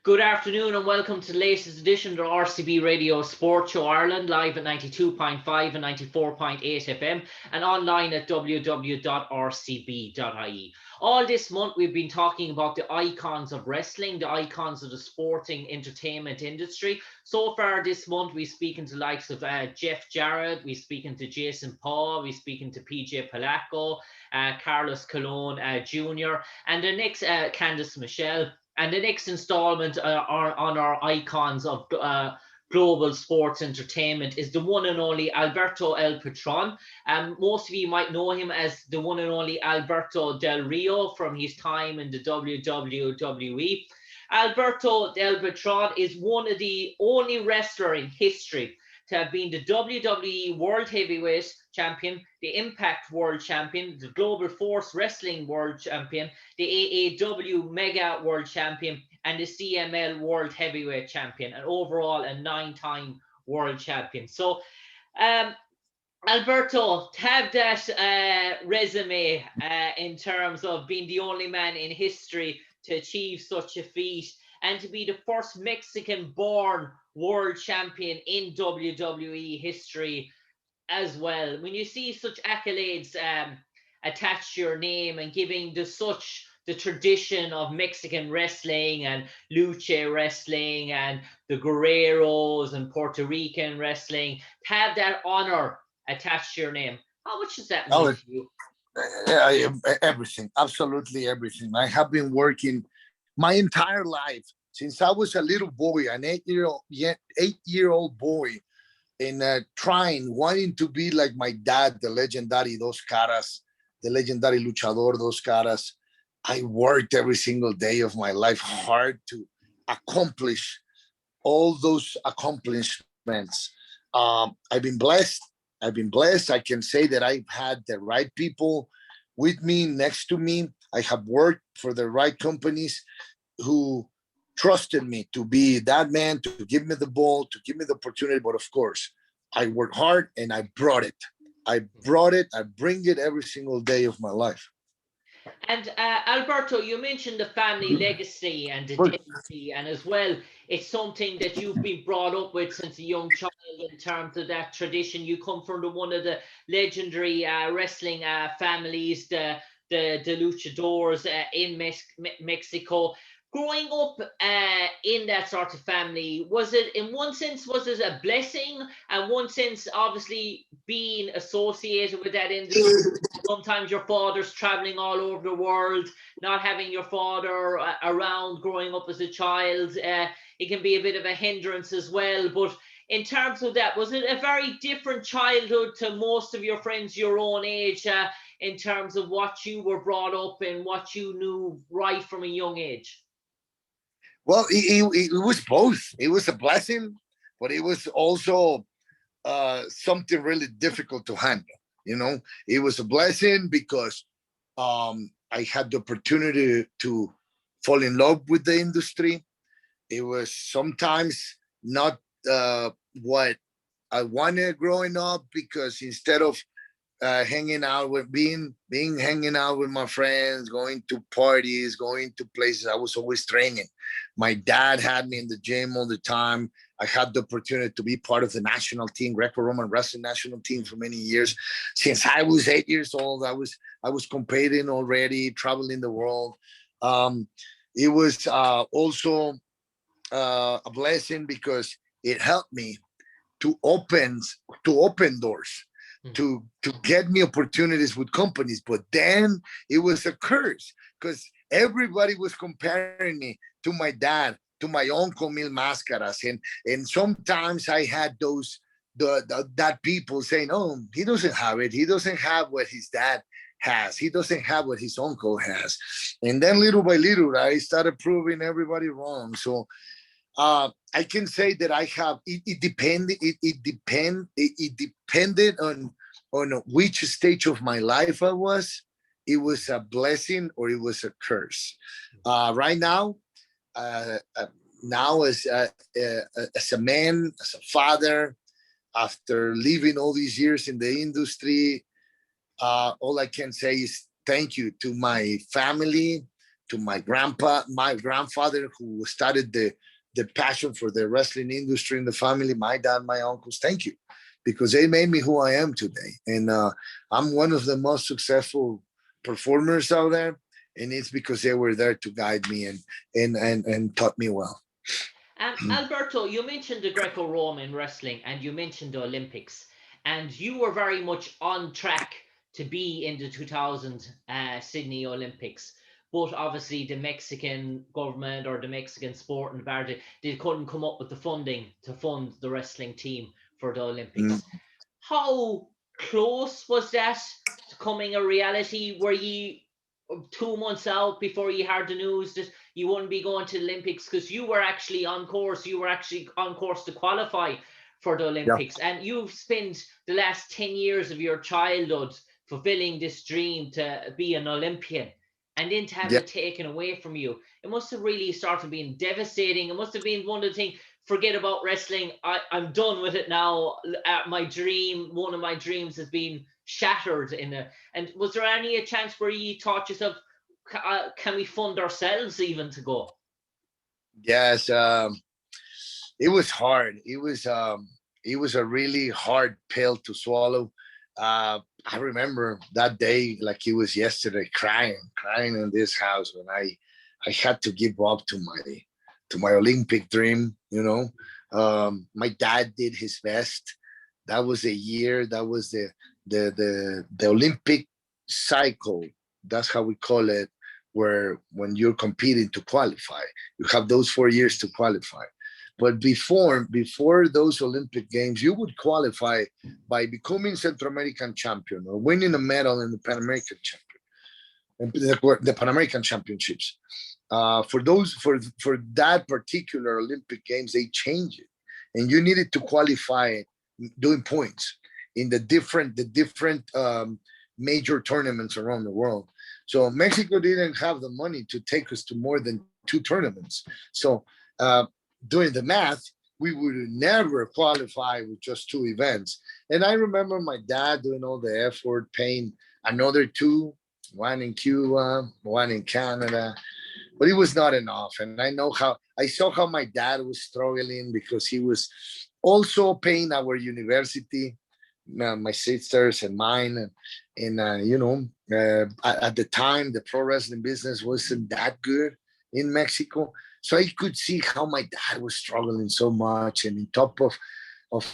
Good afternoon and welcome to the latest edition of the RCB Radio Sport Show Ireland, live at 92.5 and 94.8 FM and online at www.rcb.ie. All this month we've been talking about the icons of wrestling, the icons of the sporting entertainment industry. So far this month we're speaking to the likes of Jeff Jarrett, we're speaking to Jason Paul, we're speaking to PJ Palaco, Carlos Colon Jr. and the next Candice Michelle. And the next installment on our icons of global sports entertainment is the one and only Alberto El Patron. Most of you might know him as the one and only Alberto Del Rio from his time in the WWE. Alberto Del Patron is one of the only wrestlers in history to have been the WWE World Heavyweight Champion, the Impact World Champion, the Global Force Wrestling World Champion, the AAW Mega World Champion, and the CML World Heavyweight Champion, and overall a 9-time World Champion. So, Alberto, to have that resume in terms of being the only man in history to achieve such a feat, and to be the first Mexican-born world champion in WWE history as well. When you see such accolades attached to your name and giving the tradition of Mexican wrestling and lucha wrestling and the Guerreros and Puerto Rican wrestling, to have that honor attached to your name, how much does that mean to you? Everything, absolutely everything. I have been working my entire life since I was a little boy, an 8-year-old boy, and wanting to be like my dad, the legendary Dos Caras, the legendary luchador Dos Caras. I worked every single day of my life hard to accomplish all those accomplishments. I've been blessed. I can say that I've had the right people with me, next to me. I have worked for the right companies who trusted me to be that man, to give me the ball, to give me the opportunity. But of course, I worked hard and I brought it. I bring it every single day of my life. And Alberto, you mentioned the family legacy and the dignity, and as well, it's something that you've been brought up with since a young child in terms of that tradition. You come from one of the legendary wrestling families, the luchadors in Mexico. Growing up in that sort of family, was it, in one sense, was it a blessing? And one sense, obviously, being associated with that industry, sometimes your father's traveling all over the world, not having your father around growing up as a child, it can be a bit of a hindrance as well. But in terms of that, was it a very different childhood to most of your friends your own age in terms of what you were brought up and what you knew right from a young age? Well, it was both. It was a blessing, but it was also something really difficult to handle. You know, it was a blessing because I had the opportunity to fall in love with the industry. It was sometimes not what I wanted growing up, because instead of hanging out with hanging out with my friends, going to parties, going to places, I was always training. My dad had me in the gym all the time. I had the opportunity to be part of the national team, Greco-Roman wrestling national team, for many years. Since I was 8 years old, I was competing already, traveling the world. It was also a blessing because it helped me to open doors, to get me opportunities with companies. But then it was a curse because everybody was comparing me to my dad, to my uncle Mil Máscaras, and sometimes I had that people saying, "Oh, he doesn't have it. He doesn't have what his dad has. He doesn't have what his uncle has." And then little by little, I started proving everybody wrong. So I can say that I have. It depended on which stage of my life I was. It was a blessing or it was a curse. Right now, as a man, as a father, after living all these years in the industry, all I can say is thank you to my family, to my grandfather, who started the passion for the wrestling industry in the family, my dad, my uncles. Thank you, because they made me who I am today. And I'm one of the most successful performers out there. And it's because they were there to guide me and taught me well. Alberto, you mentioned the Greco-Roman wrestling and you mentioned the Olympics, and you were very much on track to be in the 2000 Sydney Olympics. But obviously, the Mexican government or the Mexican sport and bar, they couldn't come up with the funding to fund the wrestling team for the Mm. Olympics. How close was that to coming a reality? Were you 2 months out before you heard the news that you wouldn't be going to the Olympics, because you were actually on course? You were actually on course to qualify for the Yeah. Olympics, and you've spent the last 10 years of your childhood fulfilling this dream to be an Olympian, and then to have Yeah. it taken away from you. It must have really started being devastating. It must have been one of the things, forget about wrestling, I'm done with it now. One of my dreams has been shattered and was there any a chance where you thought yourself, can we fund ourselves even to go? Yes. It was hard. It was a really hard pill to swallow. I remember that day like it was yesterday, crying in this house when I had to give up to my Olympic dream. My dad did his best. That was a year. That was the Olympic cycle. That's how we call it. Where when you're competing to qualify, you have those 4 years to qualify. But before those Olympic Games, you would qualify by becoming Central American champion or winning a medal in the Pan American champion, the Pan American Championships. For that particular Olympic Games, they changed it, and you needed to qualify doing points in the different major tournaments around the world. So Mexico didn't have the money to take us to more than 2 tournaments. So doing the math, we would never qualify with just 2 events. And I remember my dad doing all the effort, paying another 2, one in Cuba, one in Canada, but it was not enough. And I saw how my dad was struggling because he was also paying our university, my sisters and mine, and at the time the pro wrestling business wasn't that good in Mexico, so I could see how my dad was struggling so much, and on top of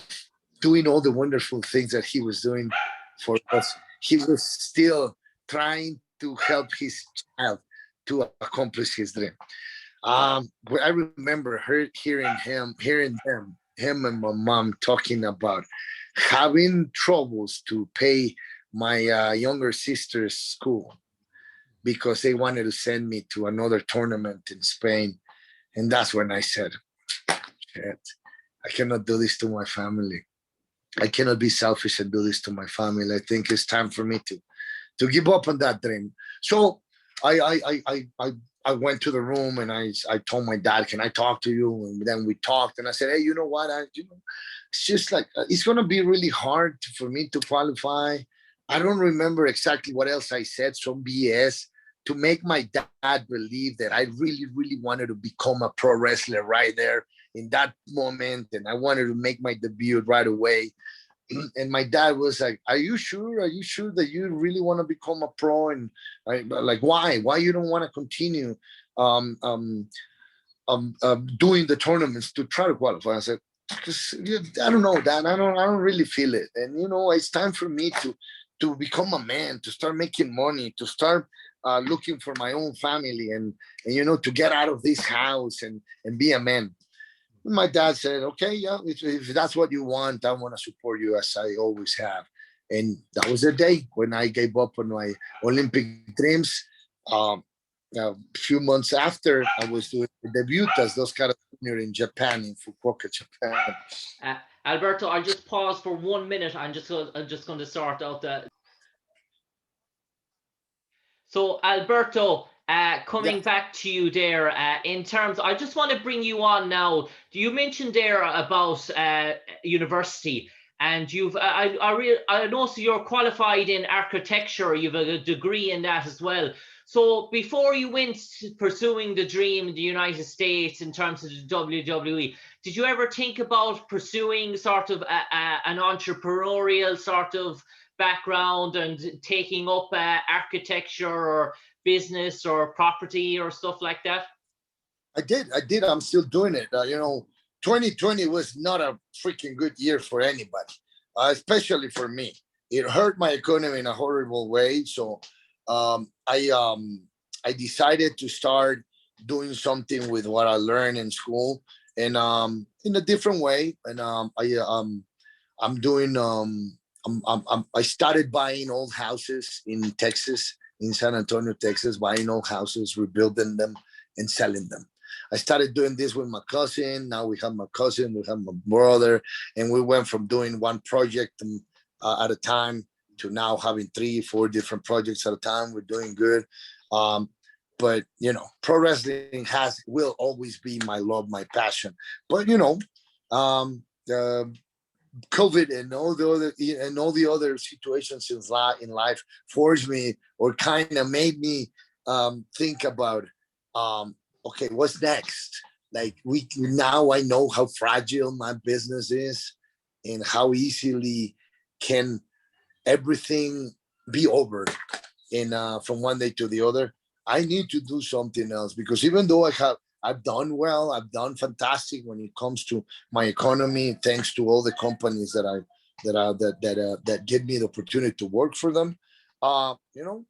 doing all the wonderful things that he was doing for us, he was still trying to help his child to accomplish his dream. I remember hearing him and my mom talking about having troubles to pay my younger sister's school because they wanted to send me to another tournament in Spain. And that's when I said, shit, I cannot do this to my family. I cannot be selfish and do this to my family. I think it's time for me to give up on that dream. So I went to the room and I told my dad, can I talk to you? And then we talked and I said, hey, you know what? It's just like, it's going to be really hard for me to qualify. I don't remember exactly what else I said, some BS to make my dad believe that I really, really wanted to become a pro wrestler right there in that moment. And I wanted to make my debut right away. And my dad was like, are you sure? Are you sure that you really want to become a pro? And like, why you don't want to continue doing the tournaments to try to qualify? I said, because I don't know, Dad. I don't really feel it. And it's time for me to become a man, to start making money, to start looking for my own family, and to get out of this house and be a man. My dad said, okay, yeah, if that's what you want, I want to support you as I always have. And that was the day when I gave up on my Olympic dreams. A few months after, I was doing the debut as those kind of junior in Japan, in Fukuoka, Japan. Alberto, I'll just pause for 1 minute. I'm just going to sort out the. So Alberto, coming back to you there, in terms, I just want to bring you on now. You mentioned there about university, and you've I know so you're qualified in architecture. You've a degree in that as well. So before you went pursuing the dream in the United States in terms of the WWE, did you ever think about pursuing sort of an entrepreneurial sort of background and taking up architecture or business or property or stuff like that? I did. I'm still doing it. 2020 was not a freaking good year for anybody, especially for me. It hurt my economy in a horrible way. So I decided to start doing something with what I learned in school, and in a different way. And I'm doing I started buying old houses in Texas, in San Antonio, Texas, buying old houses, rebuilding them, and selling them. I started doing this with my cousin. Now we have my cousin, we have my brother, and we went from doing one project at a time to now having 3, 4 different projects at a time. We're doing good. But pro wrestling will always be my love, my passion. But COVID and all the other situations in life forced me, or kind of made me think about, okay, what's next? Like now I know how fragile my business is and how easily can everything be over from one day to the other. I need to do something else, because even though I've done well, I've done fantastic when it comes to my economy, thanks to all the companies that give me the opportunity to work for them.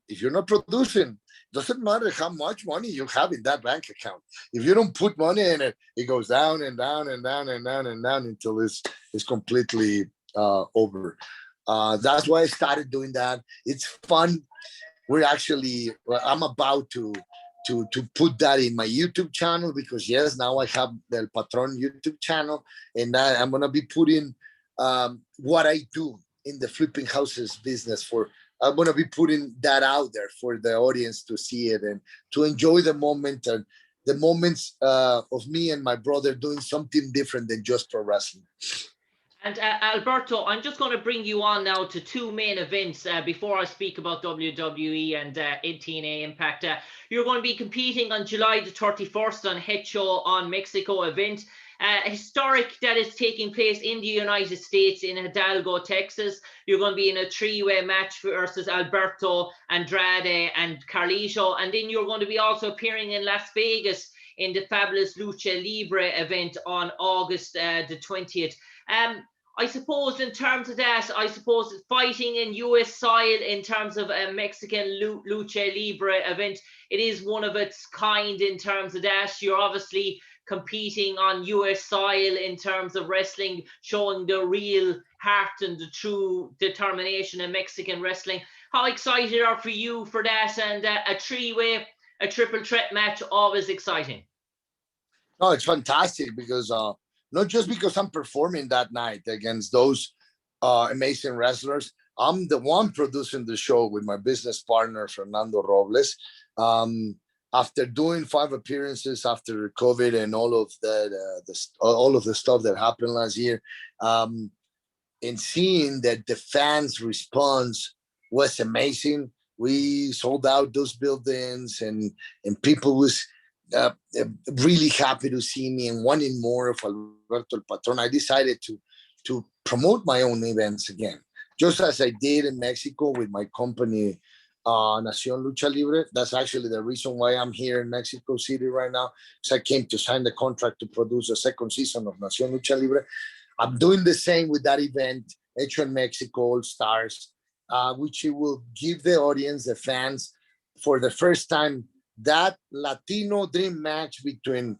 If you're not producing, doesn't matter how much money you have in that bank account. If you don't put money in it, it goes down and down and down and down and down until it's completely over. That's why I started doing that. It's fun. I'm about to put that in my YouTube channel, because yes, now I have the Patron YouTube channel, and I'm gonna be putting what I do in the flipping houses business. I'm gonna be putting that out there for the audience to see it and to enjoy the moment, and the moments of me and my brother doing something different than just pro wrestling. And Alberto, I'm just going to bring you on now to 2 main events before I speak about WWE and TNA Impact. You're going to be competing on July the 31st on Hecho on Mexico event. Historic that is taking place in the United States in Hidalgo, Texas. You're going to be in a 3-way match versus Alberto, Andrade, and Carlito. And then you're going to be also appearing in Las Vegas in the fabulous Lucha Libre event on August the 20th. I suppose in terms of that, fighting in US soil in terms of a Mexican Lucha Libre event, it is one of its kind in terms of that. You're obviously competing on US soil in terms of wrestling, showing the real heart and the true determination in Mexican wrestling. How excited are you for that? And a 3-way, a triple threat match, always exciting. No, it's fantastic, because not just because I'm performing that night against those amazing wrestlers. I'm the one producing the show with my business partner, Fernando Robles. After doing 5 appearances after COVID and all of the stuff that happened last year, and seeing that the fans' response was amazing. We sold out those buildings, and people was really happy to see me and wanting more of Alberto El Patron. I decided to promote my own events again, just as I did in Mexico with my company, Nación Lucha Libre. That's actually the reason why I'm here in Mexico City right now, because I came to sign the contract to produce a 2nd season of Nación Lucha Libre. I'm doing the same with that event, Hecho en Mexico All Stars, which it will give the audience, the fans, for the first time, that Latino dream match between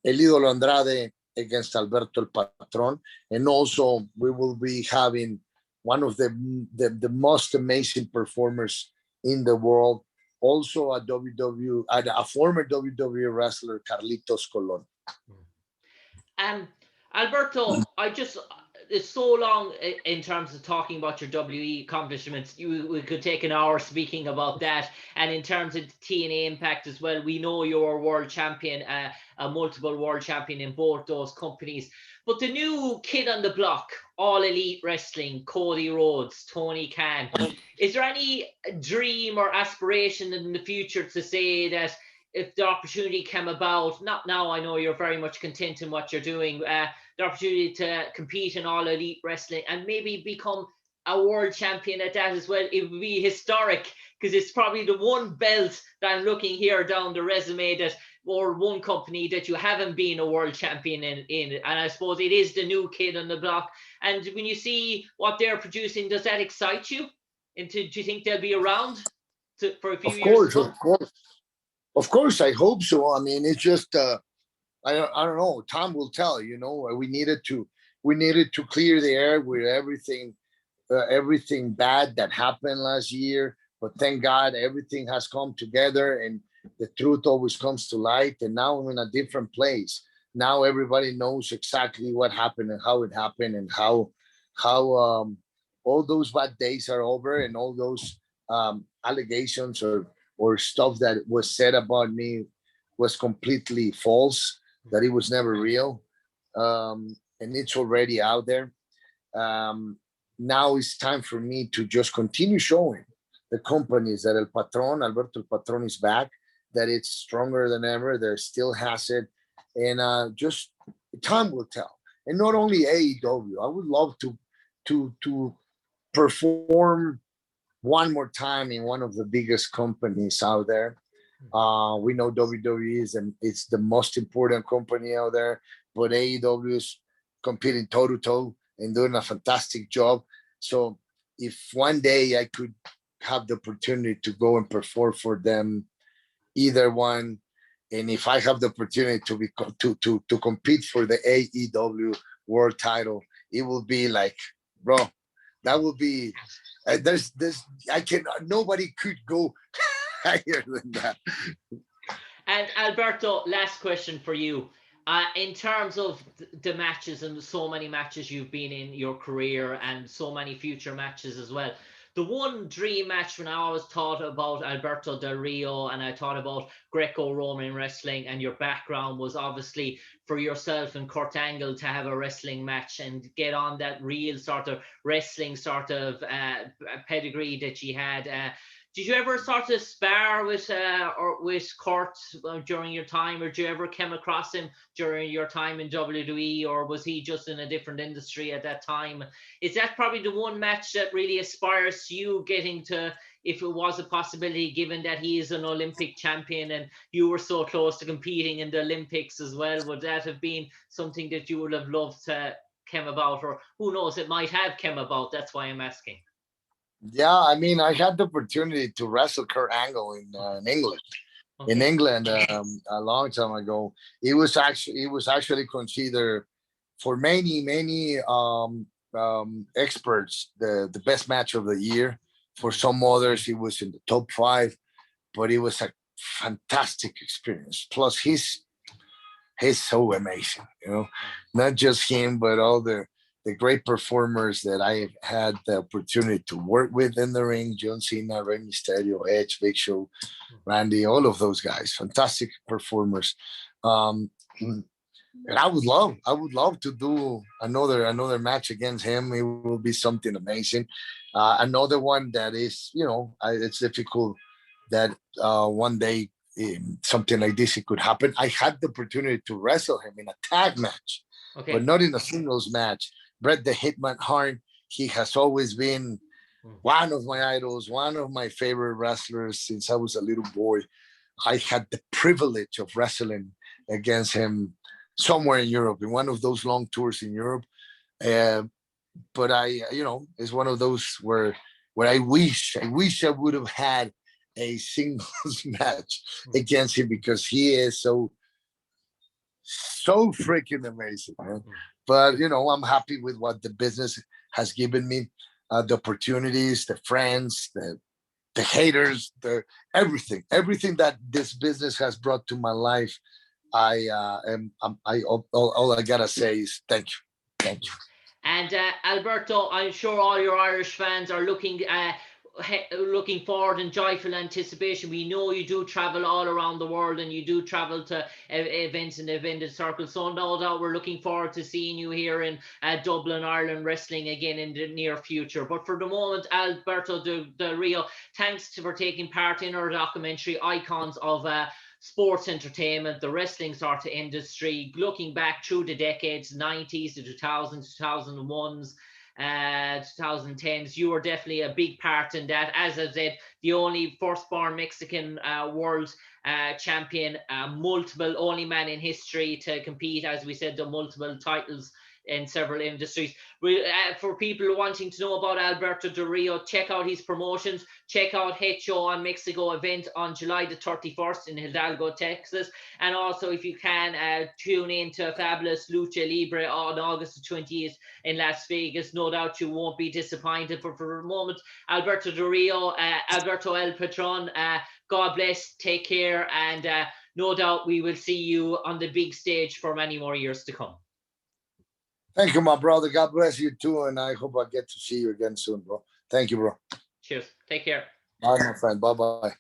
El Ídolo Andrade against Alberto El Patron. And also we will be having one of the most amazing performers in the world, also a former WWE wrestler, Carlitos Colon. Alberto, it's so long in terms of talking about your WE accomplishments. We could take an hour speaking about that. And in terms of TNA Impact as well, we know you're a world champion, a multiple world champion in both those companies. But the new kid on the block, All Elite Wrestling, Cody Rhodes, Tony Khan, is there any dream or aspiration in the future to say that if the opportunity came about, not now, I know you're very much content in what you're doing, the opportunity to compete in All Elite Wrestling and maybe become a world champion at that as well, it would be historic, because it's probably the one belt that I'm looking here down the resume that, or one company that you haven't been a world champion in. And I suppose it is the new kid on the block. And when you see what they're producing, does that excite you? Do you think they'll be around for a few years to come? Of course, I hope so. I mean, it's just I don't know. Time will tell. You know, we needed to clear the air with everything bad that happened last year. But thank God, everything has come together, and the truth always comes to light. And now I'm in a different place. Now everybody knows exactly what happened and how it happened, and how all those bad days are over, and all those allegations or stuff that was said about me was completely false, that it was never real. And it's already out there. Now it's time for me to just continue showing the companies that Alberto El Patron is back, that it's stronger than ever, there still has it. And just time will tell. And not only AEW, I would love to perform one more time in one of the biggest companies out there. We know WWE is, and it's the most important company out there, but AEW is competing toe to toe and doing a fantastic job. So if one day I could have the opportunity to go and perform for them, either one, and if I have the opportunity to compete for the AEW world title, it will be like, bro, that will be there's I can nobody could go higher than that. And Alberto, last question for you. In terms of the matches, and so many matches you've been in your career and so many future matches as well, the one dream match when I always thought about Alberto Del Rio and I thought about Greco-Roman wrestling and your background was obviously for yourself and Kurt Angle to have a wrestling match and get on that real sort of wrestling sort of pedigree that you had. Did you ever sort of spar with Kurt during your time, or did you ever come across him during your time in WWE, or was he just in a different industry at that time? Is that probably the one match that really aspires to you getting to, if it was a possibility, given that he is an Olympic champion and you were so close to competing in the Olympics as well? Would that have been something that you would have loved to come about, or who knows, it might have come about? That's why I'm asking. Yeah, I mean, I had the opportunity to wrestle Kurt Angle in England. Okay. In England, a long time ago, it was actually considered for many experts the best match of the year. For some others, it was in the top 5, but it was a fantastic experience. Plus, he's so amazing, you know, not just him, but all the great performers that I had the opportunity to work with in the ring: John Cena, Rey Mysterio, Edge, Big Show, Randy, all of those guys, fantastic performers. And I would love to do another match against him. It will be something amazing. Another one that is, you know, it's difficult that one day something like this, it could happen. I had the opportunity to wrestle him in a tag match, okay, but not in a singles match. Bret the Hitman Hart, he has always been one of my idols, one of my favorite wrestlers since I was a little boy. I had the privilege of wrestling against him somewhere in Europe, in one of those long tours in Europe. But it's one of those where I wish I would have had a singles match against him, because he is so freaking amazing, man. But, you know, I'm happy with what the business has given me, the opportunities, the friends, the haters, everything that this business has brought to my life. All I gotta say is thank you. And Alberto, I'm sure all your Irish fans are looking forward in joyful anticipation. We know you do travel all around the world, and you do travel to events in the Vended Circle. So no doubt we're looking forward to seeing you here in Dublin, Ireland, wrestling again in the near future. But for the moment, Alberto Del Rio, thanks for taking part in our documentary, Icons of Sports Entertainment, the wrestling sort of industry, looking back through the decades, 90s to 2000s, 2001s, 2010s. You were definitely a big part in that. As I said, the only firstborn Mexican world champion, multiple, only man in history to compete, as we said, the multiple titles in several industries. For people wanting to know about Alberto Del Rio, check out his promotions. Check out HO on Mexico event on July the 31st in Hidalgo, Texas. And also, if you can, tune in to Fabulous Lucha Libre on August the 28th in Las Vegas. No doubt you won't be disappointed. But for the moment, Alberto Del Rio, Alberto El Patron, God bless, take care, and no doubt we will see you on the big stage for many more years to come. Thank you, my brother. God bless you too. And I hope I get to see you again soon, bro. Thank you, bro. Cheers. Take care. Bye, my friend. Bye-bye.